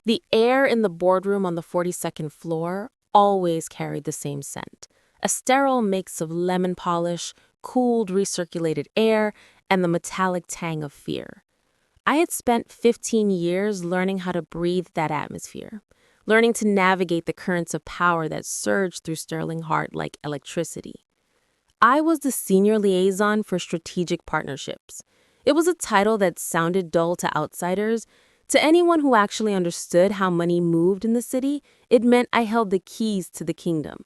The air in the boardroom on the 42nd floor always carried the same scent, a sterile mix of lemon polish, cooled recirculated air, and the metallic tang of fear. I had spent 15 years learning how to breathe that atmosphere, learning to navigate the currents of power that surged through Sterling Heart like electricity. I was the senior liaison for strategic partnerships. It was a title that sounded dull to outsiders. To anyone who actually understood how money moved in the city, it meant I held the keys to the kingdom.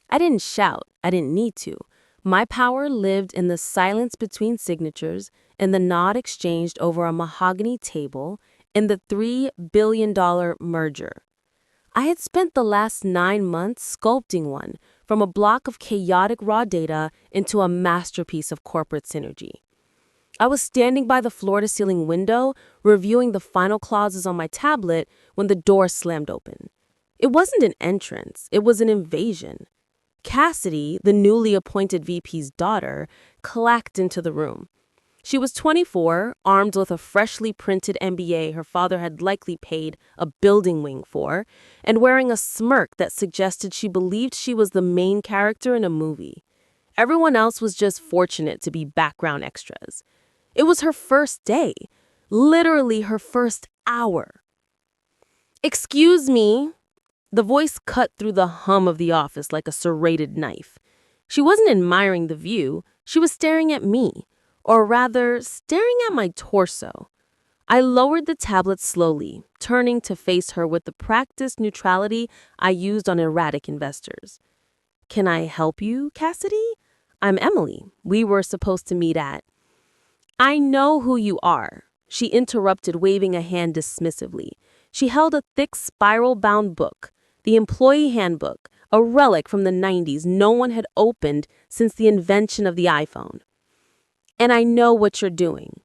I didn't shout. I didn't need to. My power lived in the silence between signatures, in the nod exchanged over a mahogany table, in the $3 billion merger. I had spent the last 9 months sculpting one, from a block of chaotic raw data into a masterpiece of corporate synergy. I was standing by the floor-to-ceiling window, reviewing the final clauses on my tablet, when the door slammed open. It wasn't an entrance, it was an invasion. Cassidy, the newly appointed VP's daughter, clacked into the room. She was 24, armed with a freshly printed MBA her father had likely paid a building wing for, and wearing a smirk that suggested she believed she was the main character in a movie. Everyone else was just fortunate to be background extras. It was her first day, literally her first hour. "Excuse me." The voice cut through the hum of the office like a serrated knife. She wasn't admiring the view, she was staring at me, or rather, staring at my torso. I lowered the tablet slowly, turning to face her with the practiced neutrality I used on erratic investors. "Can I help you, Cassidy? I'm Emily. We were supposed to meet at—" "I know who you are," she interrupted, waving a hand dismissively. She held a thick spiral-bound book, the employee handbook, a relic from the 90s no one had opened since the invention of the iPhone. "And I know what you're doing."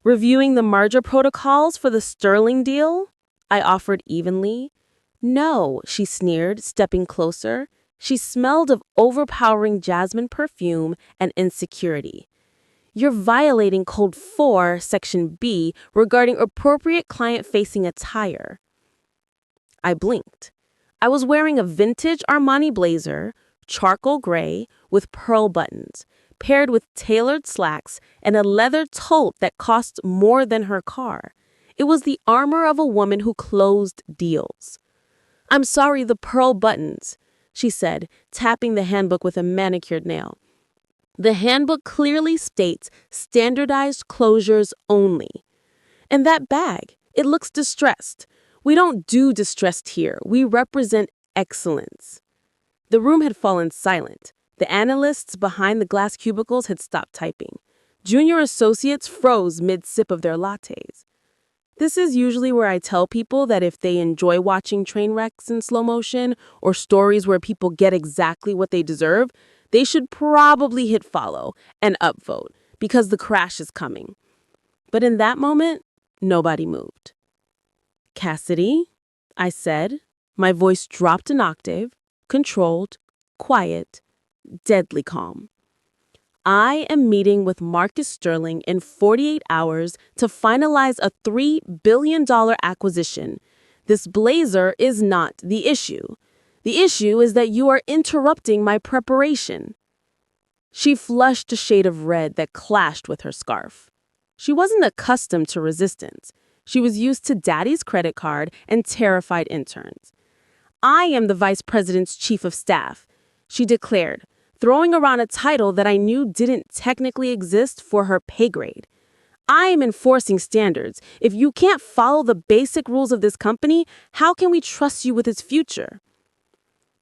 "Reviewing the merger protocols for the Sterling deal?" I offered evenly. "No," she sneered, stepping closer. She smelled of overpowering jasmine perfume and insecurity. "You're violating Code 4, Section B, regarding appropriate client-facing attire." I blinked. I was wearing a vintage Armani blazer, charcoal gray, with pearl buttons, paired with tailored slacks and a leather tote that cost more than her car. It was the armor of a woman who closed deals. "I'm sorry, the pearl buttons," she said, tapping the handbook with a manicured nail. "The handbook clearly states standardized closures only. And that bag, it looks distressed. We don't do distressed here. We represent excellence." The room had fallen silent. The analysts behind the glass cubicles had stopped typing. Junior associates froze mid-sip of their lattes. This is usually where I tell people that if they enjoy watching train wrecks in slow motion or stories where people get exactly what they deserve, they should probably hit follow and upvote because the crash is coming. But in that moment, nobody moved. "Cassidy," I said. My voice dropped an octave, controlled, quiet, deadly calm. "I am meeting with Marcus Sterling in 48 hours to finalize a $3 billion acquisition. This blazer is not the issue. The issue is that you are interrupting my preparation." She flushed a shade of red that clashed with her scarf. She wasn't accustomed to resistance. She was used to daddy's credit card and terrified interns. "I am the vice president's chief of staff," she declared, throwing around a title that I knew didn't technically exist for her pay grade. "I am enforcing standards. If you can't follow the basic rules of this company, how can we trust you with its future?"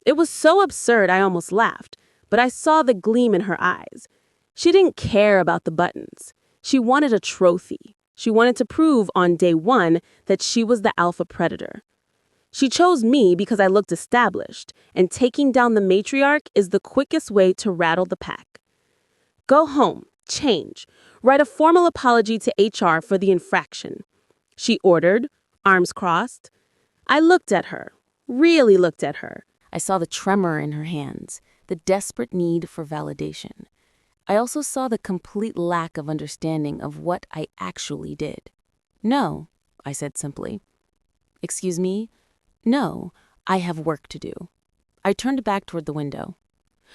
It was so absurd I almost laughed, but I saw the gleam in her eyes. She didn't care about the buttons. She wanted a trophy. She wanted to prove on day one that she was the alpha predator. She chose me because I looked established, and taking down the matriarch is the quickest way to rattle the pack. "Go home, change, write a formal apology to HR for the infraction," she ordered, arms crossed. I looked at her, really looked at her. I saw the tremor in her hands, the desperate need for validation. I also saw the complete lack of understanding of what I actually did. "No," I said simply. Excuse me? No, I have work to do. I turned back toward the window.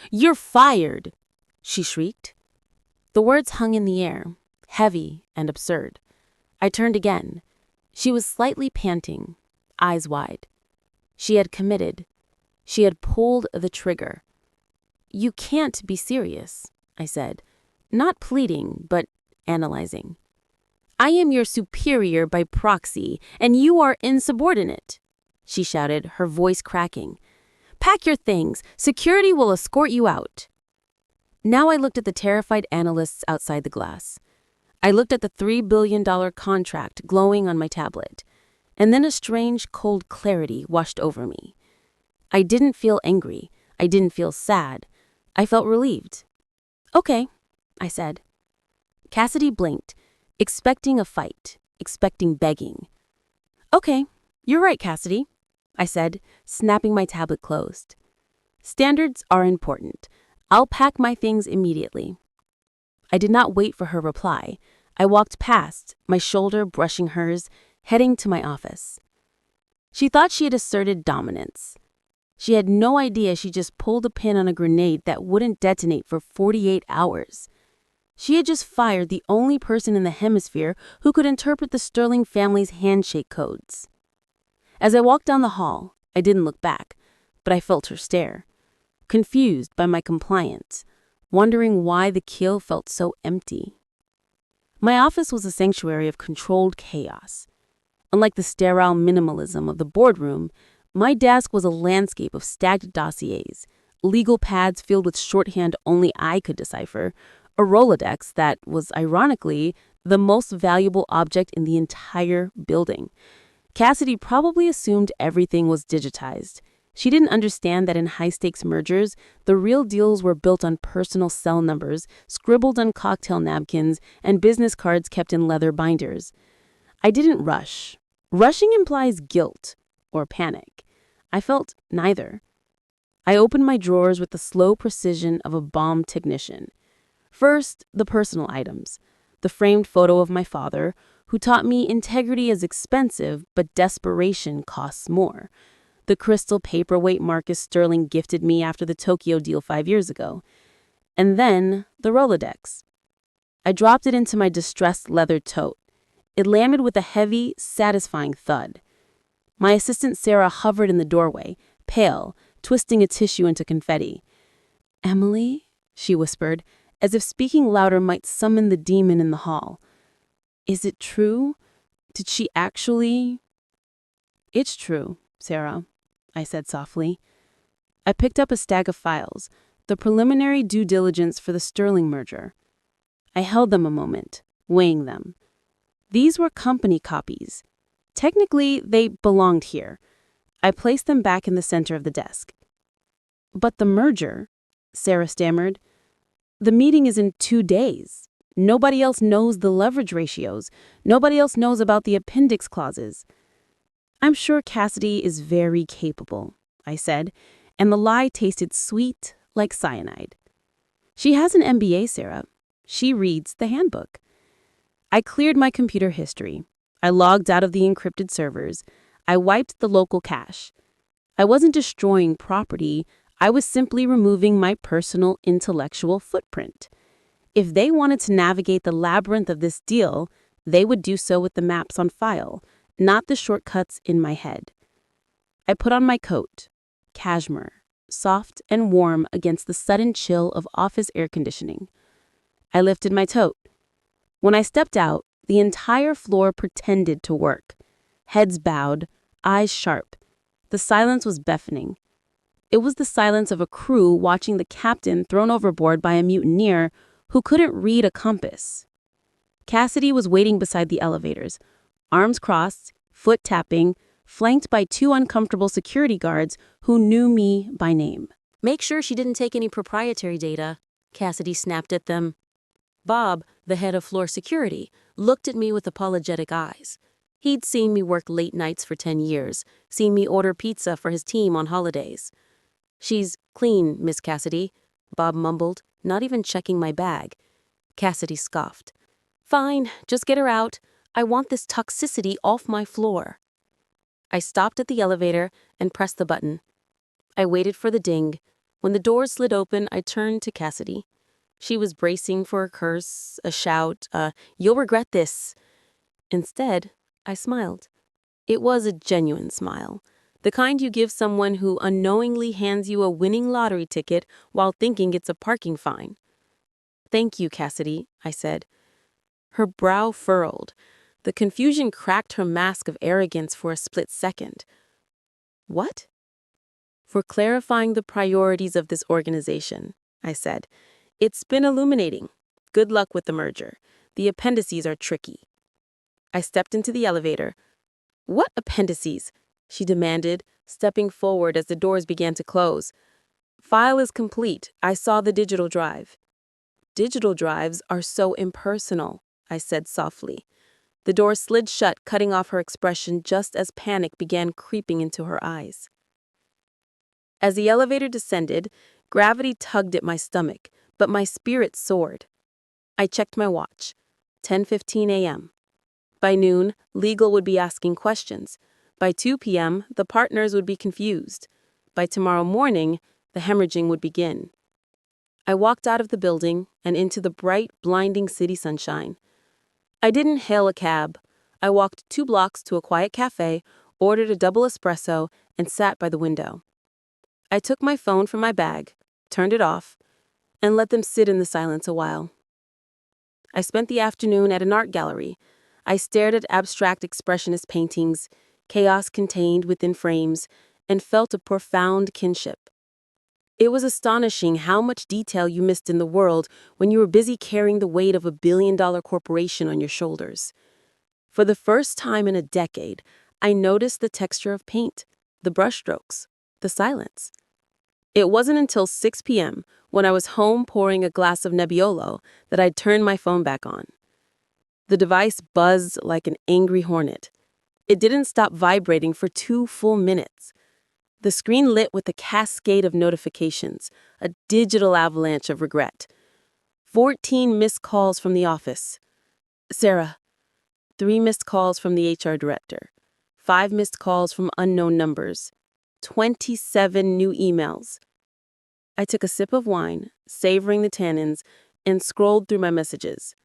You're fired, she shrieked. The words hung in the air, heavy and absurd. I turned again. She was slightly panting, eyes wide. She had committed. She had pulled the trigger. You can't be serious, I said, not pleading, but analyzing. I am your superior by proxy, and you are insubordinate, she shouted, her voice cracking. Pack your things. Security will escort you out. Now I looked at the terrified analysts outside the glass. I looked at the $3 billion contract glowing on my tablet, and then a strange, cold clarity washed over me. I didn't feel angry. I didn't feel sad. I felt relieved. Okay, I said. Cassidy blinked, expecting a fight, expecting begging. Okay, you're right, Cassidy, I said, snapping my tablet closed. Standards are important. I'll pack my things immediately. I did not wait for her reply. I walked past, my shoulder brushing hers, heading to my office. She thought she had asserted dominance. She had no idea she just pulled a pin on a grenade that wouldn't detonate for 48 hours. She had just fired the only person in the hemisphere who could interpret the Sterling family's handshake codes. As I walked down the hall, I didn't look back, but I felt her stare, confused by my compliance, wondering why the kill felt so empty. My office was a sanctuary of controlled chaos. Unlike the sterile minimalism of the boardroom, my desk was a landscape of stacked dossiers, legal pads filled with shorthand only I could decipher, a Rolodex that was, ironically, the most valuable object in the entire building. Cassidy probably assumed everything was digitized. She didn't understand that in high-stakes mergers, the real deals were built on personal cell numbers, scribbled on cocktail napkins, and business cards kept in leather binders. I didn't rush. Rushing implies guilt or panic. I felt neither. I opened my drawers with the slow precision of a bomb technician. First, the personal items. The framed photo of my father, who taught me integrity is expensive, but desperation costs more. The crystal paperweight Marcus Sterling gifted me after the Tokyo deal 5 years ago. And then the Rolodex. I dropped it into my distressed leather tote. It landed with a heavy, satisfying thud. My assistant Sarah hovered in the doorway, pale, twisting a tissue into confetti. Emily, she whispered, as if speaking louder might summon the demon in the hall. Is it true? Did she actually? It's true, Sarah, I said softly. I picked up a stack of files, the preliminary due diligence for the Sterling merger. I held them a moment, weighing them. These were company copies. Technically, they belonged here. I placed them back in the center of the desk. But the merger, Sarah stammered. The meeting is in 2 days. Nobody else knows the leverage ratios. Nobody else knows about the appendix clauses. I'm sure Cassidy is very capable, I said, and the lie tasted sweet like cyanide. She has an MBA, Sarah. She reads the handbook. I cleared my computer history. I logged out of the encrypted servers. I wiped the local cache. I wasn't destroying property. I was simply removing my personal intellectual footprint. If they wanted to navigate the labyrinth of this deal, they would do so with the maps on file, not the shortcuts in my head. I put on my coat, cashmere, soft and warm against the sudden chill of office air conditioning. I lifted my tote. When I stepped out, the entire floor pretended to work. Heads bowed, eyes sharp. The silence was deafening. It was the silence of a crew watching the captain thrown overboard by a mutineer who couldn't read a compass. Cassidy was waiting beside the elevators, arms crossed, foot tapping, flanked by 2 uncomfortable security guards who knew me by name. Make sure she didn't take any proprietary data, Cassidy snapped at them. Bob, the head of floor security, looked at me with apologetic eyes. He'd seen me work late nights for 10 years, seen me order pizza for his team on holidays. She's clean, Miss Cassidy, Bob mumbled, not even checking my bag. Cassidy scoffed. Fine, just get her out. I want this toxicity off my floor. I stopped at the elevator and pressed the button. I waited for the ding. When the doors slid open, I turned to Cassidy. She was bracing for a curse, a shout, "You'll regret this." Instead, I smiled. It was a genuine smile, the kind you give someone who unknowingly hands you a winning lottery ticket while thinking it's a parking fine. "Thank you, Cassidy," I said. Her brow furrowed. The confusion cracked her mask of arrogance for a split second. "What?" "For clarifying the priorities of this organization," I said. "It's been illuminating. Good luck with the merger. The appendices are tricky." I stepped into the elevator. "What appendices?" she demanded, stepping forward as the doors began to close. "File is complete. I saw the digital drive." "Digital drives are so impersonal," I said softly. The door slid shut, cutting off her expression just as panic began creeping into her eyes. As the elevator descended, gravity tugged at my stomach, but my spirit soared. I checked my watch. 10:15 a.m. By noon, legal would be asking questions. By 2 p.m., the partners would be confused. By tomorrow morning, the hemorrhaging would begin. I walked out of the building and into the bright, blinding city sunshine. I didn't hail a cab. I walked 2 blocks to a quiet cafe, ordered a double espresso, and sat by the window. I took my phone from my bag, turned it off, and let them sit in the silence a while. I spent the afternoon at an art gallery. I stared at abstract expressionist paintings, chaos contained within frames, and felt a profound kinship. It was astonishing how much detail you missed in the world when you were busy carrying the weight of a billion-dollar corporation on your shoulders. For the first time in a decade, I noticed the texture of paint, the brushstrokes, the silence. It wasn't until 6 p.m., when I was home pouring a glass of Nebbiolo, that I turned my phone back on. The device buzzed like an angry hornet. It didn't stop vibrating for 2 full minutes. The screen lit with a cascade of notifications, a digital avalanche of regret. 14 missed calls from the office. "Sarah." 3 missed calls from the HR director. 5 missed calls from unknown numbers. 27 new emails. I took a sip of wine, savoring the tannins, and scrolled through my messages.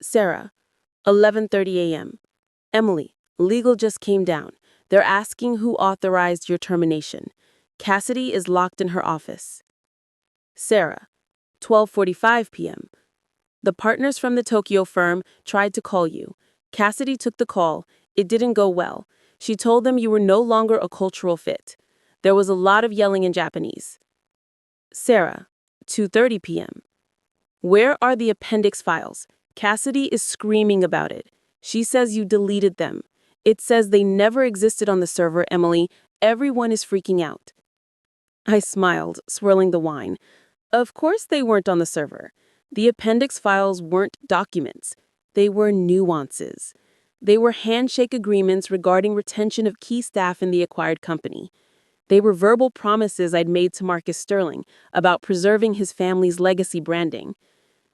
"Sarah, 11:30 a.m. Emily, legal just came down. They're asking who authorized your termination. Cassidy is locked in her office." Sarah, 12:45 p.m. The partners from the Tokyo firm tried to call you. Cassidy took the call. It didn't go well. She told them you were no longer a cultural fit. There was a lot of yelling in Japanese. Sarah, 2:30 p.m. Where are the appendix files? Cassidy is screaming about it. She says you deleted them. It says they never existed on the server, Emily. Everyone is freaking out. I smiled, swirling the wine. Of course they weren't on the server. The appendix files weren't documents. They were nuances. They were handshake agreements regarding retention of key staff in the acquired company. They were verbal promises I'd made to Marcus Sterling about preserving his family's legacy branding.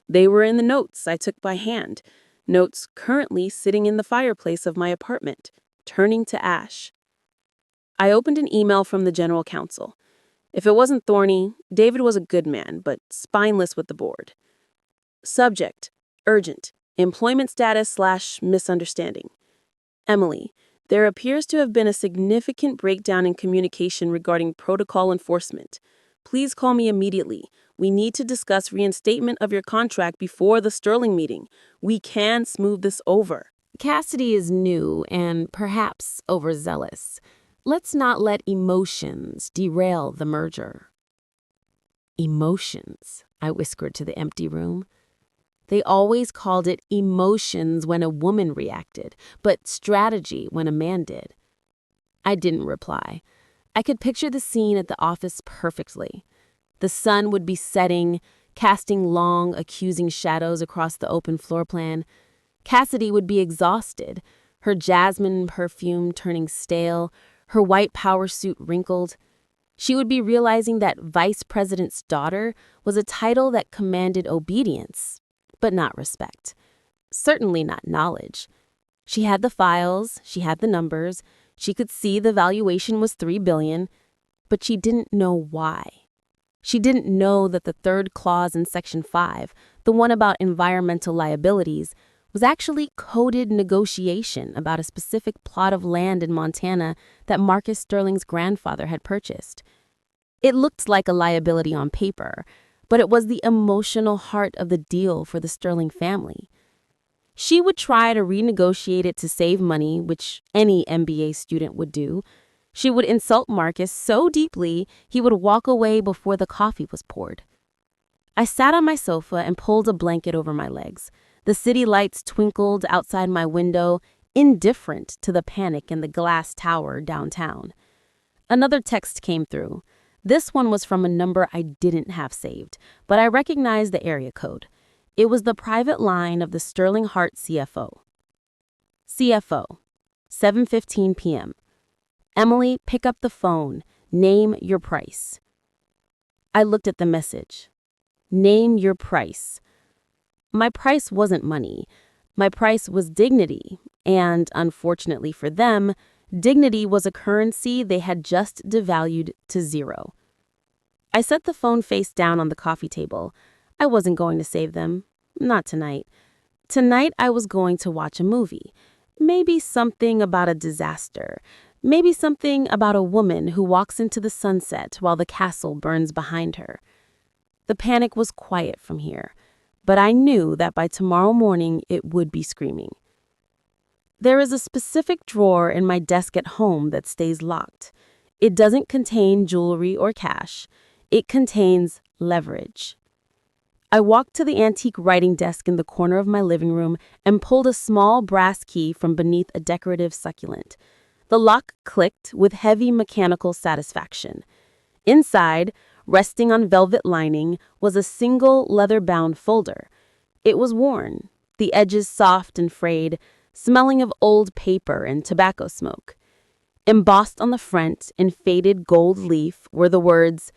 They were in the notes I took by hand, notes currently sitting in the fireplace of my apartment, turning to ash. I opened an email from the general counsel. If it wasn't thorny, David was a good man, but spineless with the board. Subject: urgent. Employment status/misunderstanding. Emily, there appears to have been a significant breakdown in communication regarding protocol enforcement. Please call me immediately. We need to discuss reinstatement of your contract before the Sterling meeting. We can smooth this over. Cassidy is new and perhaps overzealous. Let's not let emotions derail the merger. Emotions, I whispered to the empty room. They always called it emotions when a woman reacted, but strategy when a man did. I didn't reply. I could picture the scene at the office perfectly. The sun would be setting, casting long, accusing shadows across the open floor plan. Cassidy would be exhausted, her jasmine perfume turning stale, her white power suit wrinkled. She would be realizing that vice president's daughter was a title that commanded obedience, but not respect. Certainly not knowledge. She had the files, she had the numbers, She could see the valuation was $3 billion, but she didn't know why. She didn't know that the third clause in Section 5, the one about environmental liabilities, was actually coded negotiation about a specific plot of land in Montana that Marcus Sterling's grandfather had purchased. It looked like a liability on paper, but it was the emotional heart of the deal for the Sterling family. She would try to renegotiate it to save money, which any MBA student would do. She would insult Marcus so deeply he would walk away before the coffee was poured. I sat on my sofa and pulled a blanket over my legs. The city lights twinkled outside my window, indifferent to the panic in the glass tower downtown. Another text came through. This one was from a number I didn't have saved, but I recognized the area code. It was the private line of the Sterling Hart CFO. CFO, 7:15 p.m. Emily, pick up the phone. Name your price. I looked at the message. Name your price. My price wasn't money. My price was dignity, and unfortunately for them, dignity was a currency they had just devalued to zero. I set the phone face down on the coffee table. I wasn't going to save them. Not tonight. Tonight I was going to watch a movie. Maybe something about a disaster. Maybe something about a woman who walks into the sunset while the castle burns behind her. The panic was quiet from here, but I knew that by tomorrow morning it would be screaming. There is a specific drawer in my desk at home that stays locked. It doesn't contain jewelry or cash. It contains leverage. I walked to the antique writing desk in the corner of my living room and pulled a small brass key from beneath a decorative succulent. The lock clicked with heavy mechanical satisfaction. Inside, resting on velvet lining, was a single leather-bound folder. It was worn, the edges soft and frayed, smelling of old paper and tobacco smoke. Embossed on the front in faded gold leaf were the words,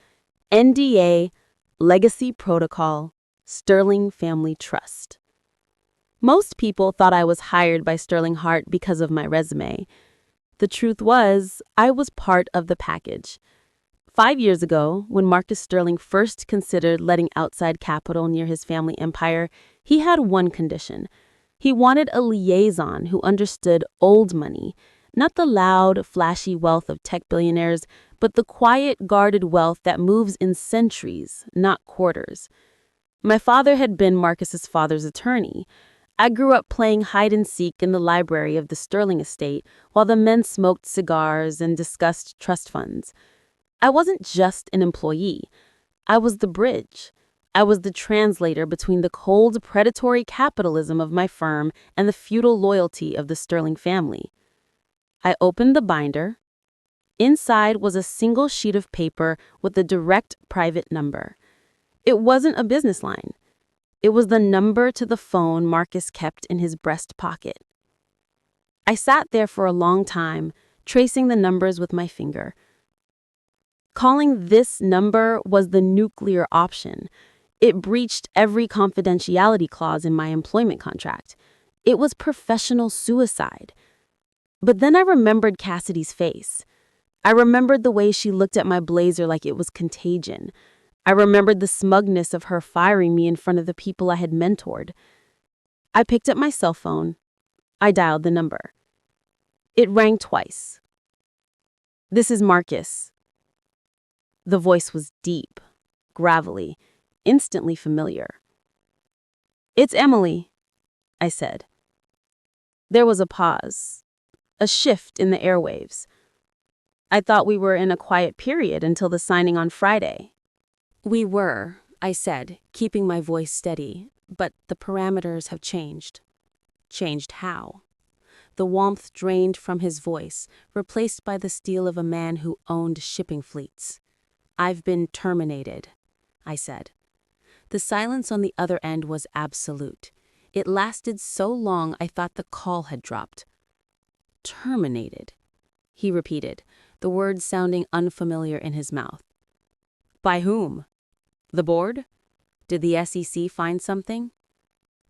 NDA, Legacy Protocol, Sterling Family Trust. Most people thought I was hired by Sterling Hart because of my resume. The truth was, I was part of the package. 5 years ago, when Marcus Sterling first considered letting outside capital near his family empire, he had one condition. He wanted a liaison who understood old money, not the loud, flashy wealth of tech billionaires, but the quiet, guarded wealth that moves in centuries, not quarters. My father had been Marcus's father's attorney. I grew up playing hide-and-seek in the library of the Sterling estate while the men smoked cigars and discussed trust funds. I wasn't just an employee. I was the bridge. I was the translator between the cold, predatory capitalism of my firm and the feudal loyalty of the Sterling family. I opened the binder. Inside was a single sheet of paper with a direct private number. It wasn't a business line. It was the number to the phone Marcus kept in his breast pocket. I sat there for a long time, tracing the numbers with my finger. Calling this number was the nuclear option. It breached every confidentiality clause in my employment contract. It was professional suicide. But then I remembered Cassidy's face. I remembered the way she looked at my blazer like it was contagion. I remembered the smugness of her firing me in front of the people I had mentored. I picked up my cell phone. I dialed the number. It rang twice. "This is Marcus." The voice was deep, gravelly, instantly familiar. "It's Emily," I said. There was a pause, a shift in the airwaves. I thought we were in a quiet period until the signing on Friday. "We were," I said, keeping my voice steady, "but the parameters have changed." "Changed how?" The warmth drained from his voice, replaced by the steel of a man who owned shipping fleets. "I've been terminated," I said. The silence on the other end was absolute. It lasted so long I thought the call had dropped. "Terminated," he repeated, the words sounding unfamiliar in his mouth. "By whom? The board? Did the SEC find something?"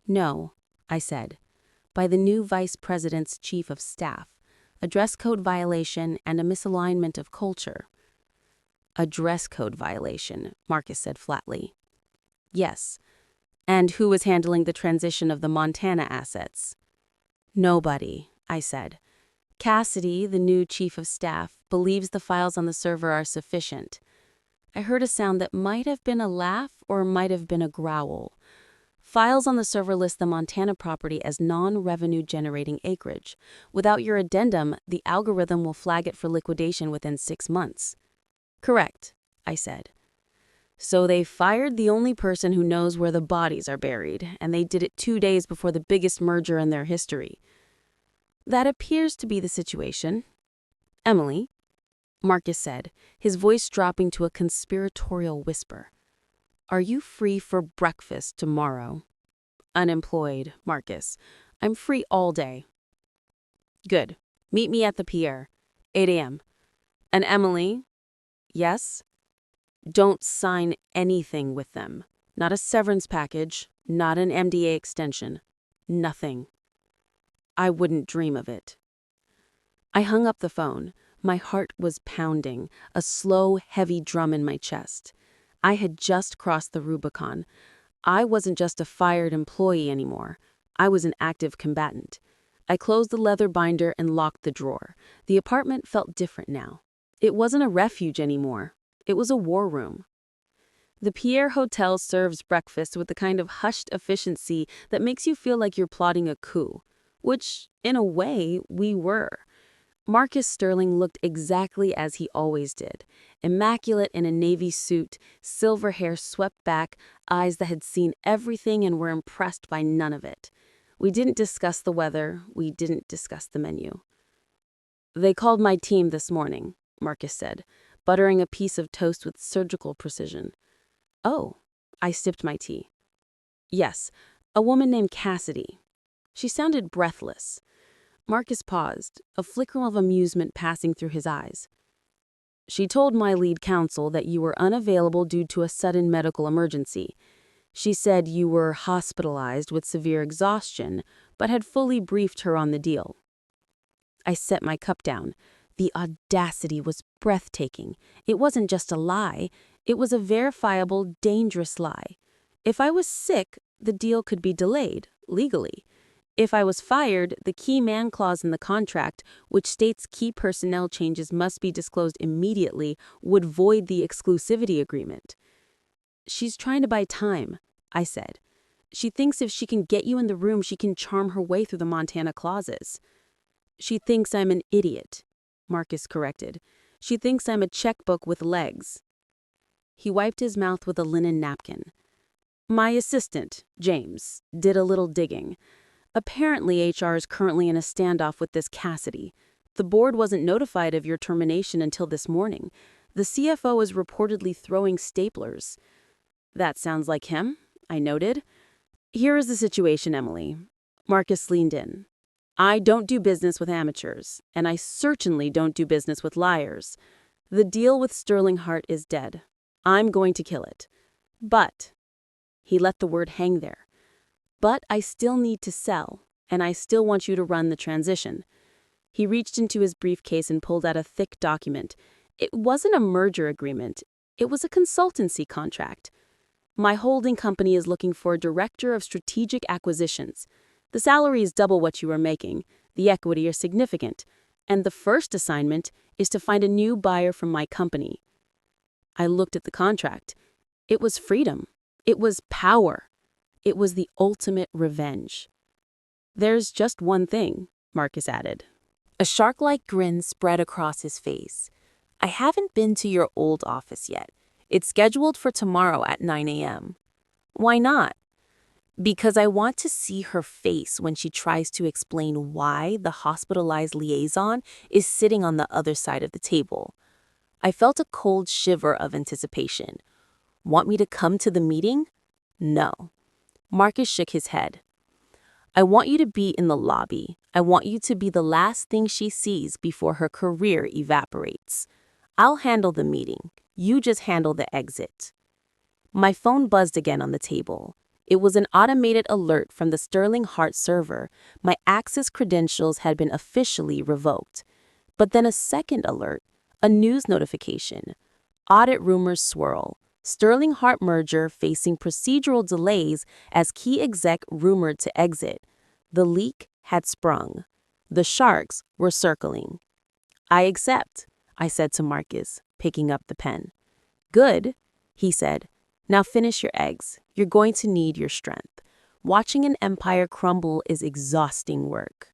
"No," I said. "By the new vice president's chief of staff, a dress code violation, and a misalignment of culture. A dress code violation, Marcus said flatly. Yes. And who was handling the transition of the Montana assets? Nobody, I said. Cassidy, the new chief of staff, believes the files on the server are sufficient. I heard a sound that might have been a laugh or might have been a growl. Files on the server list the Montana property as non-revenue generating acreage. Without your addendum, the algorithm will flag it for liquidation within 6 months. Correct, I said. So they fired the only person who knows where the bodies are buried, and they did it 2 days before the biggest merger in their history. That appears to be the situation. Emily, Marcus said, his voice dropping to a conspiratorial whisper. Are you free for breakfast tomorrow? Unemployed, Marcus. I'm free all day. Good. Meet me at the pier. 8 a.m. And Emily? Yes? Don't sign anything with them. Not a severance package, not an MDA extension. Nothing. I wouldn't dream of it. I hung up the phone. My heart was pounding, a slow, heavy drum in my chest. I had just crossed the Rubicon. I wasn't just a fired employee anymore. I was an active combatant. I closed the leather binder and locked the drawer. The apartment felt different now. It wasn't a refuge anymore. It was a war room. The Pierre Hotel serves breakfast with the kind of hushed efficiency that makes you feel like you're plotting a coup, which, in a way, we were. Marcus Sterling looked exactly as he always did, immaculate in a navy suit, silver hair swept back, eyes that had seen everything and were impressed by none of it. We didn't discuss the weather, we didn't discuss the menu. They called my team this morning, Marcus said, buttering a piece of toast with surgical precision. Oh, I sipped my tea. Yes, a woman named Cassidy. She sounded breathless. Marcus paused, a flicker of amusement passing through his eyes. She told my lead counsel that you were unavailable due to a sudden medical emergency. She said you were hospitalized with severe exhaustion, but had fully briefed her on the deal. I set my cup down. The audacity was breathtaking. It wasn't just a lie. It was a verifiable, dangerous lie. If I was sick, the deal could be delayed, legally. If I was fired, the key man clause in the contract, which states key personnel changes must be disclosed immediately, would void the exclusivity agreement. She's trying to buy time, I said. She thinks if she can get you in the room, she can charm her way through the Montana clauses. She thinks I'm an idiot, Marcus corrected. She thinks I'm a checkbook with legs. He wiped his mouth with a linen napkin. My assistant, James, did a little digging. Apparently, HR is currently in a standoff with this Cassidy. The board wasn't notified of your termination until this morning. The CFO is reportedly throwing staplers. That sounds like him, I noted. Here is the situation, Emily. Marcus leaned in. I don't do business with amateurs, and I certainly don't do business with liars. The deal with Sterling Hart is dead. I'm going to kill it. But, he let the word hang there. But I still need to sell, and I still want you to run the transition. He reached into his briefcase and pulled out a thick document. It wasn't a merger agreement. It was a consultancy contract. My holding company is looking for a director of strategic acquisitions. The salary is double what you are making. The equity is significant. And the first assignment is to find a new buyer from my company. I looked at the contract. It was freedom. It was power. It was the ultimate revenge. There's just one thing, Marcus added. A shark-like grin spread across his face. I haven't been to your old office yet. It's scheduled for tomorrow at 9 a.m. Why not? Because I want to see her face when she tries to explain why the hospitalized liaison is sitting on the other side of the table. I felt a cold shiver of anticipation. Want me to come to the meeting? No. Marcus shook his head. I want you to be in the lobby. I want you to be the last thing she sees before her career evaporates. I'll handle the meeting. You just handle the exit. My phone buzzed again on the table. It was an automated alert from the Sterling Hart server. My Access credentials had been officially revoked. But then a second alert, a news notification. Audit rumors swirl. Sterling Hart merger facing procedural delays as key exec rumored to exit. The leak had sprung. The sharks were circling. "I accept," I said to Marcus, picking up the pen. "Good," he said. "Now finish your eggs. You're going to need your strength. Watching an empire crumble is exhausting work."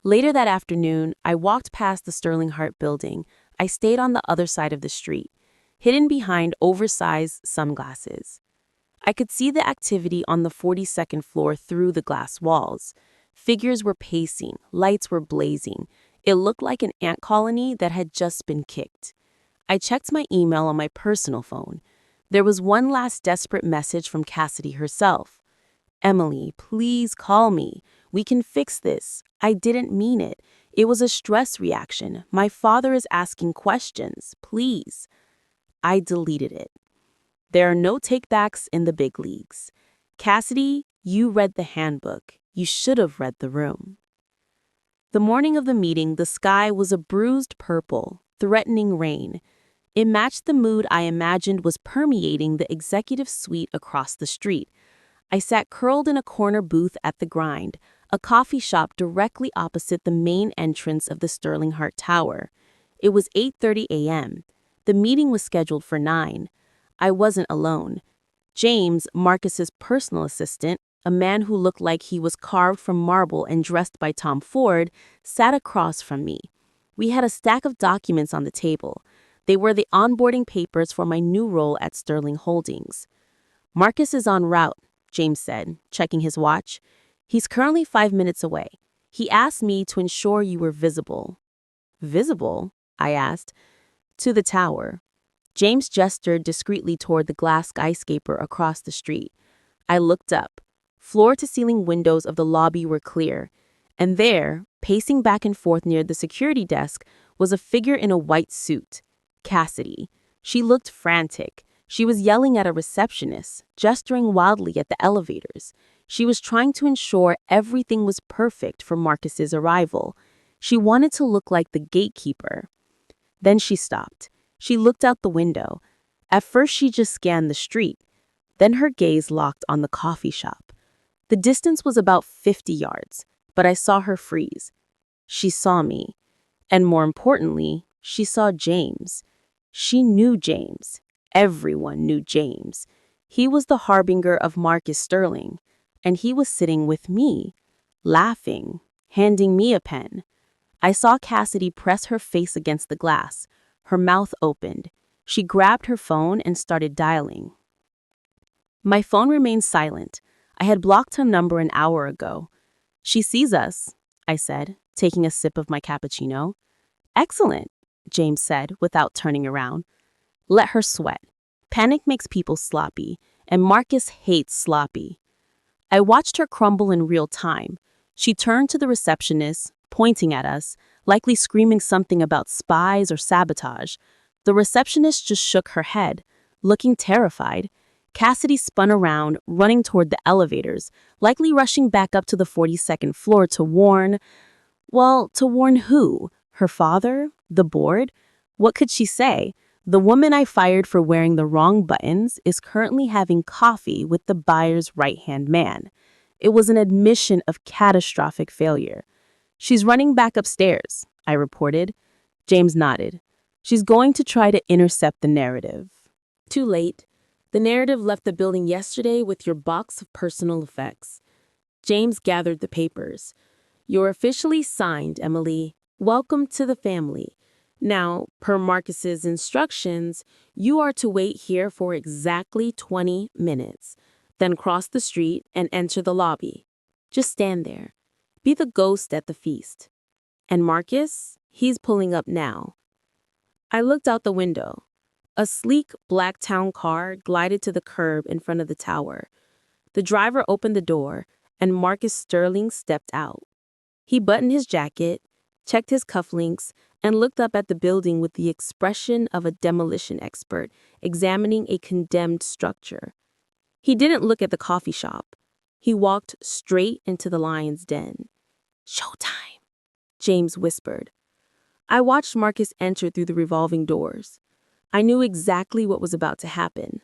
Later that afternoon, I walked past the Sterling Hart building. I stayed on the other side of the street, hidden behind oversized sunglasses. I could see the activity on the 42nd floor through the glass walls. Figures were pacing, lights were blazing. It looked like an ant colony that had just been kicked. I checked my email on my personal phone. There was one last desperate message from Cassidy herself. "Emily, please call me. We can fix this. I didn't mean it. It was a stress reaction. My father is asking questions. Please." I deleted it. There are no takebacks in the big leagues. Cassidy, you read the handbook. You should have read the room. The morning of the meeting, the sky was a bruised purple, threatening rain. It matched the mood I imagined was permeating the executive suite across the street. I sat curled in a corner booth at the Grind, a coffee shop directly opposite the main entrance of the Sterling Hart Tower. It was 8:30 a.m. The meeting was scheduled for 9. I wasn't alone. James, Marcus's personal assistant, a man who looked like he was carved from marble and dressed by Tom Ford, sat across from me. We had a stack of documents on the table. They were the onboarding papers for my new role at Sterling Holdings. "Marcus is en route," James said, checking his watch. "He's currently 5 minutes away. He asked me to ensure you were visible." "Visible?" I asked. "To the tower." James gestured discreetly toward the glass skyscraper across the street. I looked up. Floor-to-ceiling windows of the lobby were clear, and there, pacing back and forth near the security desk, was a figure in a white suit. Cassidy. She looked frantic. She was yelling at a receptionist, gesturing wildly at the elevators. She was trying to ensure everything was perfect for Marcus's arrival. She wanted to look like the gatekeeper. Then she stopped. She looked out the window. At first she just scanned the street. Then her gaze locked on the coffee shop. The distance was about 50 yards, but I saw her freeze. She saw me. And more importantly, she saw James. She knew James. Everyone knew James. He was the harbinger of Marcus Sterling, and he was sitting with me, laughing, handing me a pen. I saw Cassidy press her face against the glass. Her mouth opened. She grabbed her phone and started dialing. My phone remained silent. I had blocked her number an hour ago. "She sees us," I said, taking a sip of my cappuccino. "Excellent," James said without turning around. "Let her sweat. Panic makes people sloppy, and Marcus hates sloppy." I watched her crumble in real time. She turned to the receptionist, pointing at us, likely screaming something about spies or sabotage. The receptionist just shook her head, looking terrified. Cassidy spun around, running toward the elevators, likely rushing back up to the 42nd floor to warn. Well, to warn who? Her father? The board? What could she say? The woman I fired for wearing the wrong buttons is currently having coffee with the buyer's right-hand man. It was an admission of catastrophic failure. "She's running back upstairs," I reported. James nodded. "She's going to try to intercept the narrative." Too late. The narrative left the building yesterday with your box of personal effects. James gathered the papers. "You're officially signed, Emily. Welcome to the family. Now, per Marcus's instructions, you are to wait here for exactly 20 minutes, then cross the street and enter the lobby. Just stand there. Be the ghost at the feast. And Marcus, he's pulling up now." I looked out the window. A sleek black town car glided to the curb in front of the tower. The driver opened the door, and Marcus Sterling stepped out. He buttoned his jacket, checked his cufflinks, and looked up at the building with the expression of a demolition expert examining a condemned structure. He didn't look at the coffee shop. He walked straight into the lion's den. "Showtime," James whispered. I watched Marcus enter through the revolving doors. I knew exactly what was about to happen.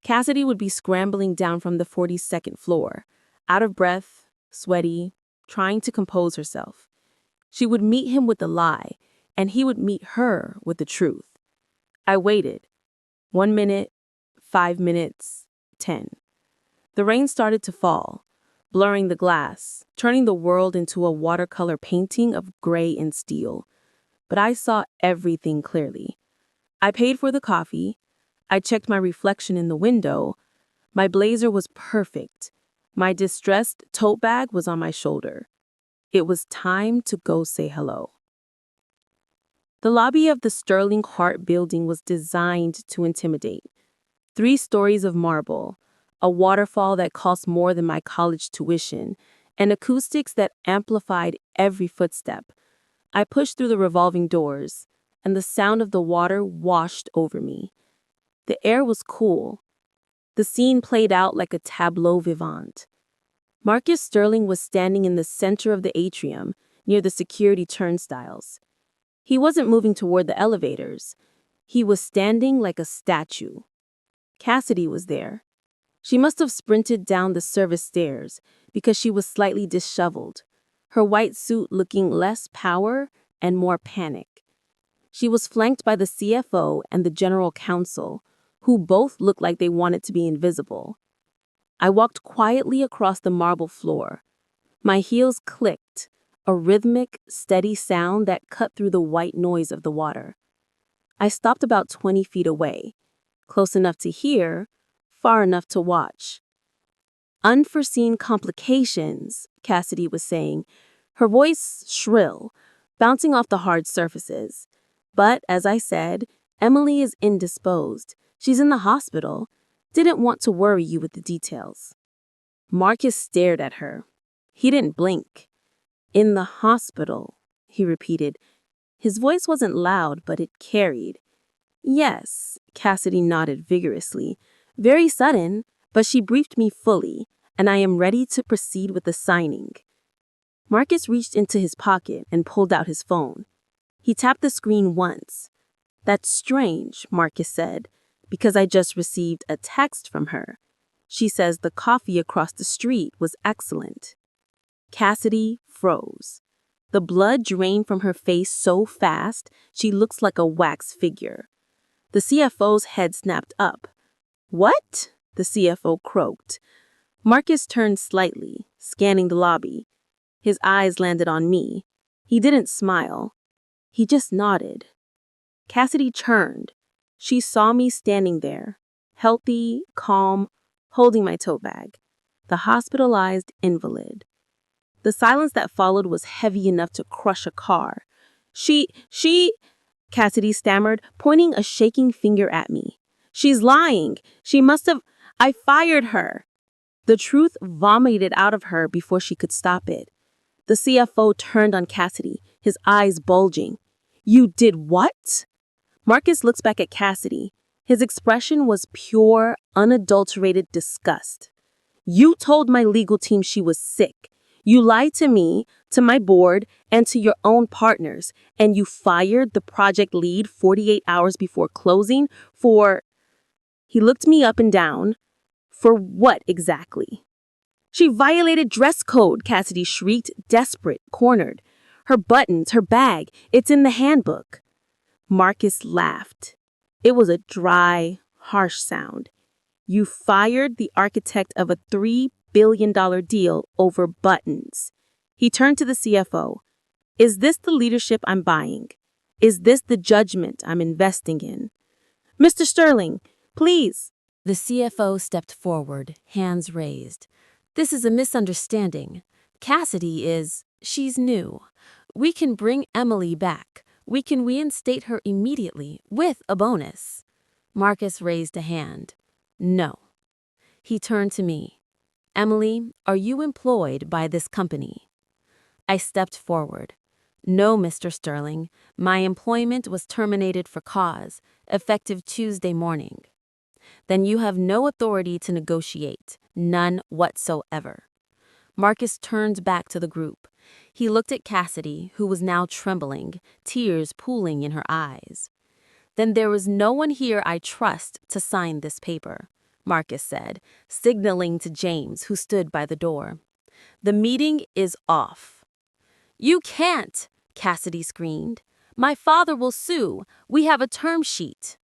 Cassidy would be scrambling down from the 42nd floor, out of breath, sweaty, trying to compose herself. She would meet him with the lie, and he would meet her with the truth. I waited. 1 minute, 5 minutes, 10. The rain started to fall, blurring the glass, turning the world into a watercolor painting of gray and steel. But I saw everything clearly. I paid for the coffee. I checked my reflection in the window. My blazer was perfect. My distressed tote bag was on my shoulder. It was time to go say hello. The lobby of the Sterling Hart building was designed to intimidate. 3 stories of marble, a waterfall that cost more than my college tuition, and acoustics that amplified every footstep. I pushed through the revolving doors, and the sound of the water washed over me. The air was cool. The scene played out like a tableau vivant. Marcus Sterling was standing in the center of the atrium, near the security turnstiles. He wasn't moving toward the elevators. He was standing like a statue. Cassidy was there. She must have sprinted down the service stairs because she was slightly disheveled, her white suit looking less power and more panic. She was flanked by the CFO and the general counsel, who both looked like they wanted to be invisible. I walked quietly across the marble floor. My heels clicked, a rhythmic, steady sound that cut through the white noise of the water. I stopped about 20 feet away, close enough to hear, far enough to watch. Unforeseen complications, Cassidy was saying, her voice shrill, bouncing off the hard surfaces. But, as I said, Emily is indisposed. She's in the hospital. Didn't want to worry you with the details. Marcus stared at her. He didn't blink. In the hospital, he repeated. His voice wasn't loud, but it carried. Yes, Cassidy nodded vigorously. Very sudden, but she briefed me fully, and I am ready to proceed with the signing. Marcus reached into his pocket and pulled out his phone. He tapped the screen once. That's strange, Marcus said, because I just received a text from her. She says the coffee across the street was excellent. Cassidy froze. The blood drained from her face so fast, she looks like a wax figure. The CFO's head snapped up. What? The CFO croaked. Marcus turned slightly, scanning the lobby. His eyes landed on me. He didn't smile. He just nodded. Cassidy turned. She saw me standing there, healthy, calm, holding my tote bag. The hospitalized invalid. The silence that followed was heavy enough to crush a car. She, Cassidy stammered, pointing a shaking finger at me. She's lying. She must have... I fired her. The truth vomited out of her before she could stop it. The CFO turned on Cassidy, his eyes bulging. You did what? Marcus looks back at Cassidy. His expression was pure, unadulterated disgust. You told my legal team she was sick. You lied to me, to my board, and to your own partners, and you fired the project lead 48 hours before closing for... He looked me up and down. For what exactly? She violated dress code, Cassidy shrieked, desperate, cornered. Her buttons, her bag, it's in the handbook. Marcus laughed. It was a dry, harsh sound. You fired the architect of a $3 billion deal over buttons. He turned to the CFO. Is this the leadership I'm buying? Is this the judgment I'm investing in? Mr. Sterling, please. The CFO stepped forward, hands raised. This is a misunderstanding. She's new. We can bring Emily back. We can reinstate her immediately, with a bonus. Marcus raised a hand. No. He turned to me. Emily, are you employed by this company? I stepped forward. No, Mr. Sterling. My employment was terminated for cause, effective Tuesday morning. Then you have no authority to negotiate, none whatsoever. Marcus turned back to the group. He looked at Cassidy, who was now trembling, tears pooling in her eyes. "Then there is no one here I trust to sign this paper," Marcus said, signaling to James, who stood by the door. "The meeting is off." "You can't!" Cassidy screamed. "My father will sue. We have a term sheet."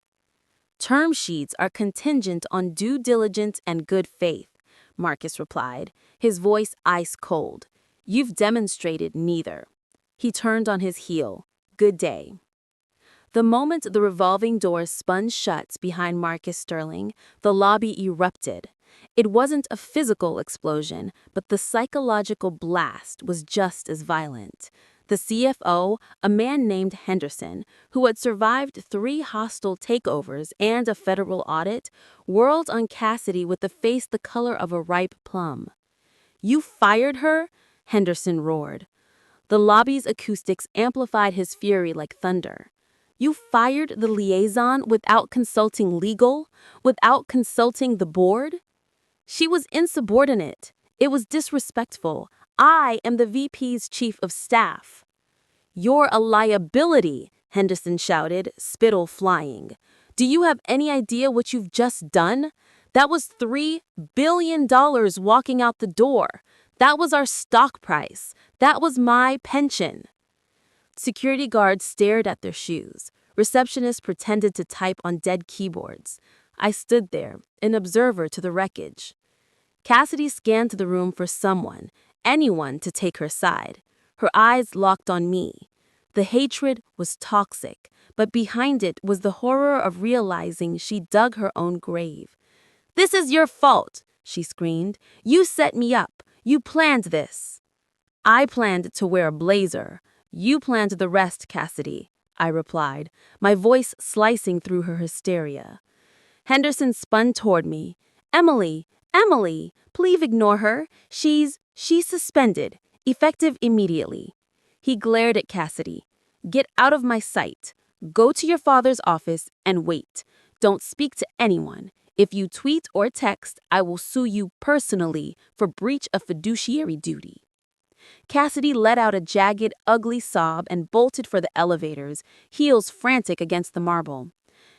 "Term sheets are contingent on due diligence and good faith," Marcus replied, his voice ice cold. "You've demonstrated neither." He turned on his heel. "Good day." The moment the revolving door spun shut behind Marcus Sterling, the lobby erupted. It wasn't a physical explosion, but the psychological blast was just as violent. The CFO, a man named Henderson, who had survived 3 hostile takeovers and a federal audit, whirled on Cassidy with a face the color of a ripe plum. "You fired her?" Henderson roared. The lobby's acoustics amplified his fury like thunder. "You fired the liaison without consulting legal? Without consulting the board?" "She was insubordinate. It was disrespectful. I am the VP's chief of staff." "You're a liability," Henderson shouted, spittle flying. "Do you have any idea what you've just done? That was $3 billion walking out the door. That was our stock price. That was my pension." Security guards stared at their shoes. Receptionists pretended to type on dead keyboards. I stood there, an observer to the wreckage. Cassidy scanned the room for someone, anyone to take her side. Her eyes locked on me. The hatred was toxic, but behind it was the horror of realizing she dug her own grave. "This is your fault," she screamed. "You set me up. You planned this." "I planned to wear a blazer. You planned the rest, Cassidy," I replied, my voice slicing through her hysteria. Henderson spun toward me. "Emily, Emily, please ignore her. She's suspended, effective immediately." He glared at Cassidy. "Get out of my sight. Go to your father's office and wait. Don't speak to anyone. If you tweet or text, I will sue you personally for breach of fiduciary duty." Cassidy let out a jagged, ugly sob and bolted for the elevators, heels frantic against the marble.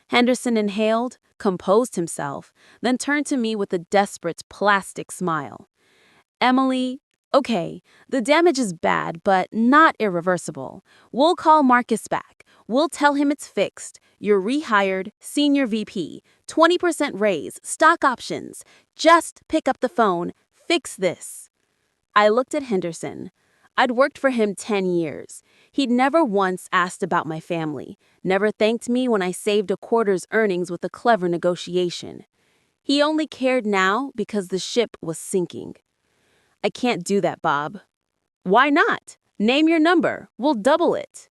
Henderson inhaled, composed himself, then turned to me with a desperate, plastic smile. "Emily, okay, the damage is bad, but not irreversible. We'll call Marcus back. We'll tell him it's fixed. You're rehired, senior VP, 20% raise, stock options. Just pick up the phone. Fix this." I looked at Henderson. I'd worked for him 10 years. He'd never once asked about my family, never thanked me when I saved a quarter's earnings with a clever negotiation. He only cared now because the ship was sinking. "I can't do that, Bob." "Why not? Name your number. We'll double it."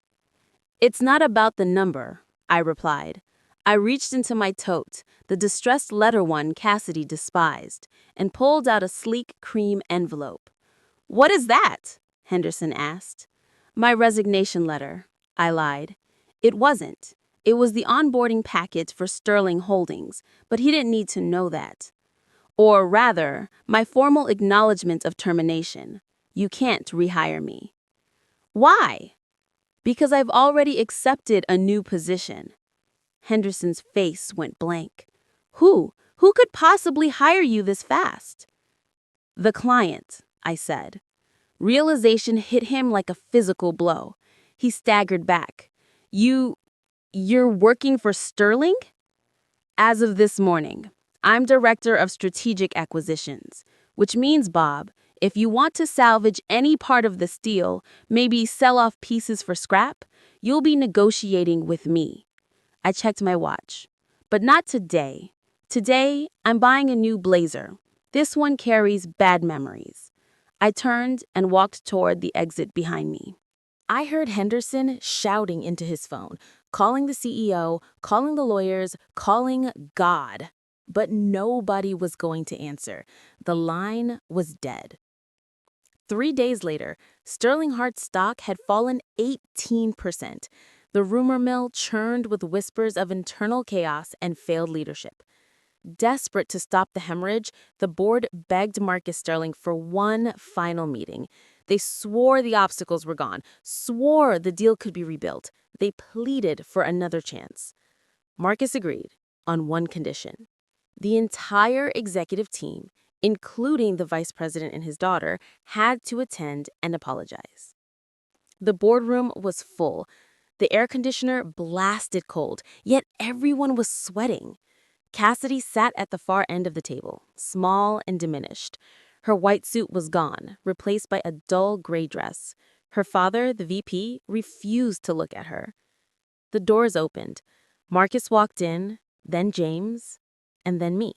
"It's not about the number," I replied. I reached into my tote, the distressed letter one Cassidy despised, and pulled out a sleek cream envelope. "What is that?" Henderson asked. "My resignation letter," I lied. It wasn't. It was the onboarding packet for Sterling Holdings, but he didn't need to know that. Or rather, my formal acknowledgement of termination. You can't rehire me. "Why?" "Because I've already accepted a new position." Henderson's face went blank. Who could possibly hire you this fast?" "The client," I said. Realization hit him like a physical blow. He staggered back. You're working for Sterling?" "As of this morning. I'm Director of Strategic Acquisitions, which means, Bob, if you want to salvage any part of this deal, maybe sell off pieces for scrap, you'll be negotiating with me." I checked my watch. "But not today. Today, I'm buying a new blazer. This one carries bad memories." I turned and walked toward the exit behind me. I heard Henderson shouting into his phone, calling the CEO, calling the lawyers, calling God. But nobody was going to answer. The line was dead. 3 days later, Sterling Hart's stock had fallen 18%. The rumor mill churned with whispers of internal chaos and failed leadership. Desperate to stop the hemorrhage, the board begged Marcus Sterling for one final meeting. They swore the obstacles were gone, swore the deal could be rebuilt. They pleaded for another chance. Marcus agreed on one condition. The entire executive team, including the vice president and his daughter, had to attend and apologize. The boardroom was full. The air conditioner blasted cold, yet everyone was sweating. Cassidy sat at the far end of the table, small and diminished. Her white suit was gone, replaced by a dull gray dress. Her father, the VP, refused to look at her. The doors opened. Marcus walked in, then James, and then me.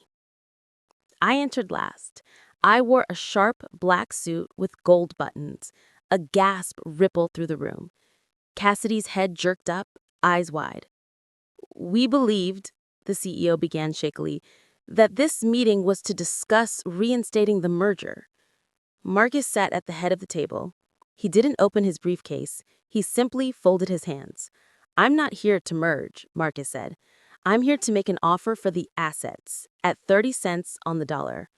I entered last. I wore a sharp black suit with gold buttons. A gasp rippled through the room. Cassidy's head jerked up, eyes wide. "We believed," the CEO began shakily, "that this meeting was to discuss reinstating the merger." Marcus sat at the head of the table. He didn't open his briefcase. He simply folded his hands. "I'm not here to merge," Marcus said. "I'm here to make an offer for the assets at 30 cents on the dollar."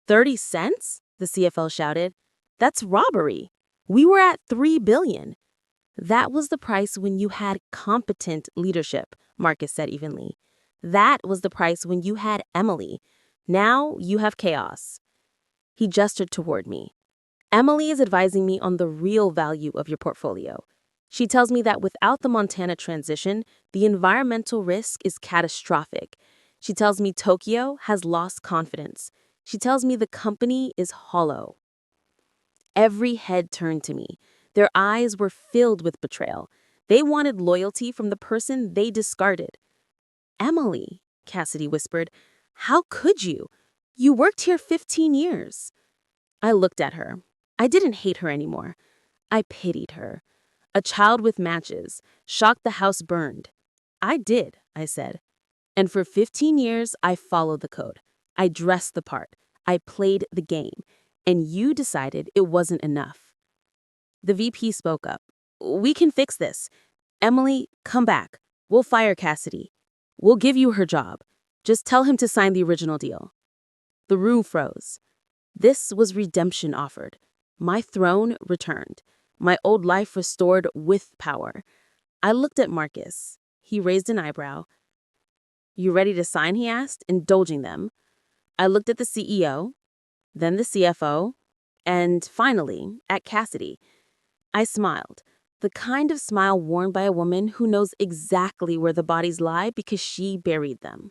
30 cents? The CFO shouted. "That's robbery. We were at 3 billion." "That was the price when you had competent leadership," Marcus said evenly. "That was the price when you had Emily. Now you have chaos." He gestured toward me. "Emily is advising me on the real value of your portfolio. She tells me that without the Montana transition, the environmental risk is catastrophic. She tells me Tokyo has lost confidence. She tells me the company is hollow." Every head turned to me. Their eyes were filled with betrayal. They wanted loyalty from the person they discarded. "Emily," Cassidy whispered, "how could you? You worked here 15 years. I looked at her. I didn't hate her anymore. I pitied her. A child with matches, shocked the house burned. "I did," I said. "And for 15 years, I followed the code. I dressed the part. I played the game. And you decided it wasn't enough." The VP spoke up. "We can fix this. Emily, come back. We'll fire Cassidy. We'll give you her job. Just tell him to sign the original deal." The room froze. This was redemption offered. My throne returned. My old life restored with power. I looked at Marcus. He raised an eyebrow. "You ready to sign?" he asked, indulging them. I looked at the CEO, then the CFO, and finally at Cassidy. I smiled, the kind of smile worn by a woman who knows exactly where the bodies lie because she buried them.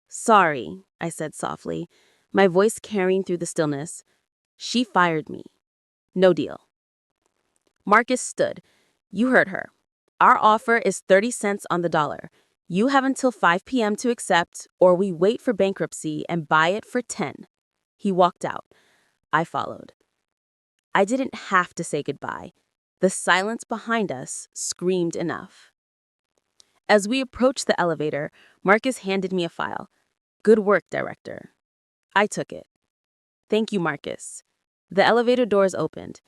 "Sorry," I said softly, my voice carrying through the stillness. "She fired me. No deal." Marcus stood. "You heard her. Our offer is 30 cents on the dollar. You have until 5 p.m. to accept, or we wait for bankruptcy and buy it for 10. He walked out. I followed. I didn't have to say goodbye. The silence behind us screamed enough. As we approached the elevator, Marcus handed me a file. "Good work, Director." I took it. "Thank you, Marcus." The elevator doors opened.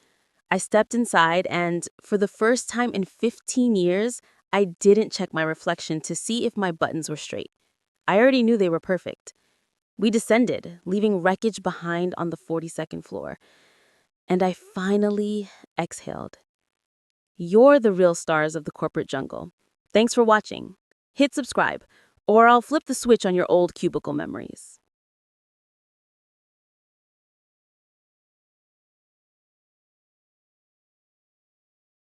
I stepped inside and, for the first time in 15 years, I didn't check my reflection to see if my buttons were straight. I already knew they were perfect. We descended, leaving wreckage behind on the 42nd floor. And I finally exhaled. You're the real stars of the corporate jungle. Thanks for watching. Hit subscribe, or I'll flip the switch on your old cubicle memories.